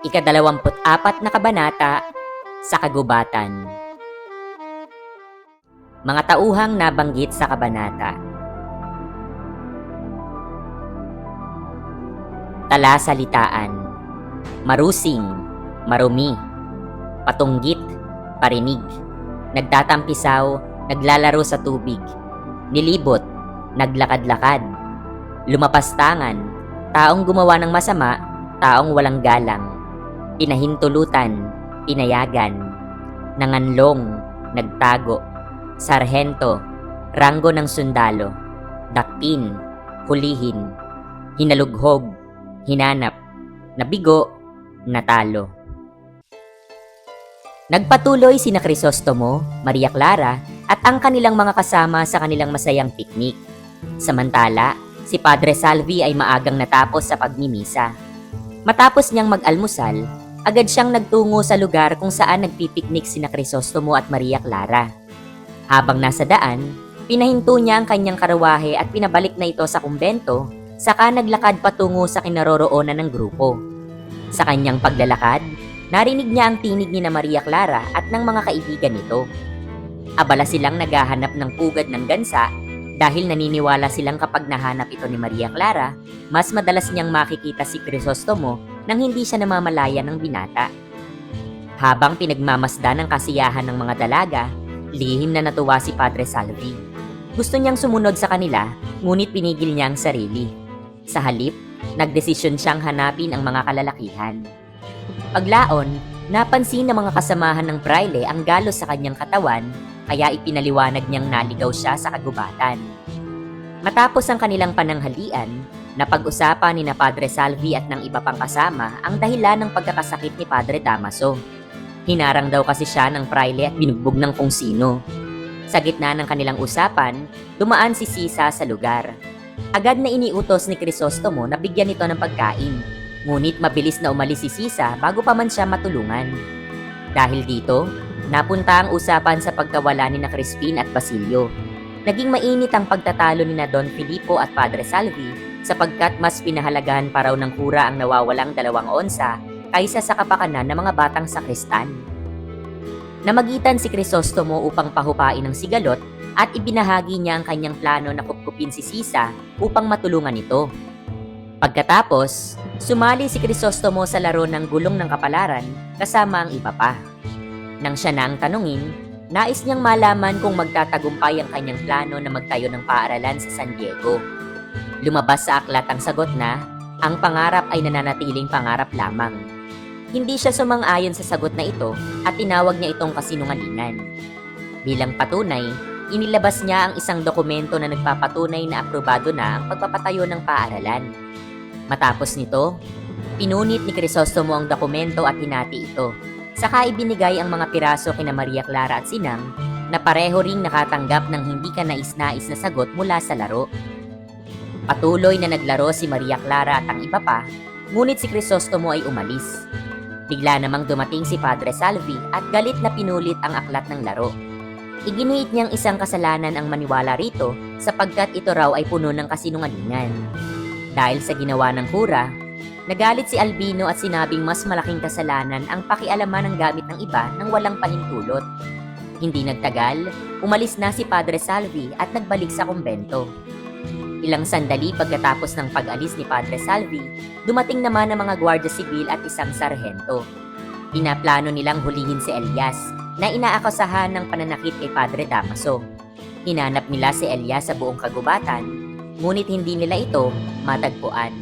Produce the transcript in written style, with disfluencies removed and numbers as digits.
Ika-24 na kabanata sa kagubatan. Mga tauhang nabanggit sa kabanata. Talasalitaan, marusing, marumi, patunggit, parinig, nagtatampisaw, naglalaro sa tubig, nilibot, naglakad-lakad, lumapastangan, taong gumawa ng masama, taong walang galang, pinahintulutan, pinayagan, nanganlong, nagtago, sarhento, ranggo ng sundalo, dakpin, hulihin, hinalughog, hinanap, nabigo, natalo. Nagpatuloy sina Crisostomo, Maria Clara at ang kanilang mga kasama sa kanilang masayang piknik. Samantala, si Padre Salvi ay maagang natapos sa pagmimisa. Matapos niyang mag-almusal, agad siyang nagtungo sa lugar kung saan nagpipiknik sina Crisostomo at Maria Clara. Habang nasa daan, pinahinto niya ang kanyang karawahe at pinabalik na ito sa kumbento, saka naglakad patungo sa kinaroroonan ng grupo. Sa kanyang paglalakad, narinig niya ang tinig ni na Maria Clara at ng mga kaibigan nito. Abala silang naghahanap ng pugad ng gansa dahil naniniwala silang kapag nahanap ito ni Maria Clara, mas madalas niyang makikita si Crisostomo nang hindi siya namamalaya ng binata. Habang pinagmamasdan ang kasiyahan ng mga dalaga, lihim na natuwa si Padre Salvi. Gusto niyang sumunod sa kanila, ngunit pinigil niya ang sarili. Sa halip, nagdesisyon siyang hanapin ang mga kalalakihan. Paglaon, napansin ng mga kasamahan ng praile ang galos sa kanyang katawan, kaya ipinaliwanag niyang naligaw siya sa kagubatan. Matapos ang kanilang pananghalian, napag-usapan ni na Padre Salvi at ng iba pang kasama ang dahilan ng pagkakasakit ni Padre Damaso. Hinarang daw kasi siya ng praile at binugbog ng kung sino. Sa gitna ng kanilang usapan, dumaan si Sisa sa lugar. Agad na iniutos ni Crisostomo na bigyan ito ng pagkain. Ngunit mabilis na umalis si Sisa bago pa man siya matulungan. Dahil dito, napunta ang usapan sa pagkawala ni na Crispin at Basilio. Naging mainit ang pagtatalo ni na Don Filipo at Padre Salvi sapagkat mas pinahalagahan pa raw ng kura ang nawawalang 2 onsa kaysa sa kapakanan ng mga batang sakristan. Namagitan si Crisostomo upang pahupain ang sigalot at ibinahagi niya ang kanyang plano na kupkupin si Sisa upang matulungan ito. Pagkatapos, sumali si Crisostomo sa laro ng gulong ng kapalaran kasama ang iba pa. Nang siya na ang tanungin, nais niyang malaman kung magtatagumpay ang kanyang plano na magtayo ng paaralan sa San Diego. Lumabas sa aklat ang sagot na, ang pangarap ay nananatiling pangarap lamang. Hindi siya sumang-ayon sa sagot na ito at tinawag niya itong kasinungalingan. Bilang patunay, inilabas niya ang isang dokumento na nagpapatunay na aprobado na ang pagpapatayo ng paaralan. Matapos nito, pinunit ni Crisostomo ang dokumento at hinati ito. Saka ibinigay ang mga piraso kina Maria Clara at Sinang na pareho ring nakatanggap ng hindi kanais-nais na sagot mula sa laro. Patuloy na naglaro si Maria Clara at ang iba pa, ngunit si Crisostomo ay umalis. Bigla namang dumating si Padre Salvi at galit na pinulit ang aklat ng laro. Iginiit niyang isang kasalanan ang maniwala rito sapagkat ito raw ay puno ng kasinungalingan. Dahil sa ginawa ng kura, nagalit si Albino at sinabing mas malaking kasalanan ang pakialaman ng gamit ng iba nang walang pahintulot. Hindi nagtagal, umalis na si Padre Salvi at nagbalik sa kumbento. Ilang sandali pagkatapos ng pag-alis ni Padre Salvi, dumating naman ang mga gwardiya sibil at isang sarhento. Pinaplano nilang hulihin si Elias na inaakusahan ng pananakit kay Padre Damaso. Hinanap nila si Elias sa buong kagubatan, ngunit hindi nila ito matagpuan.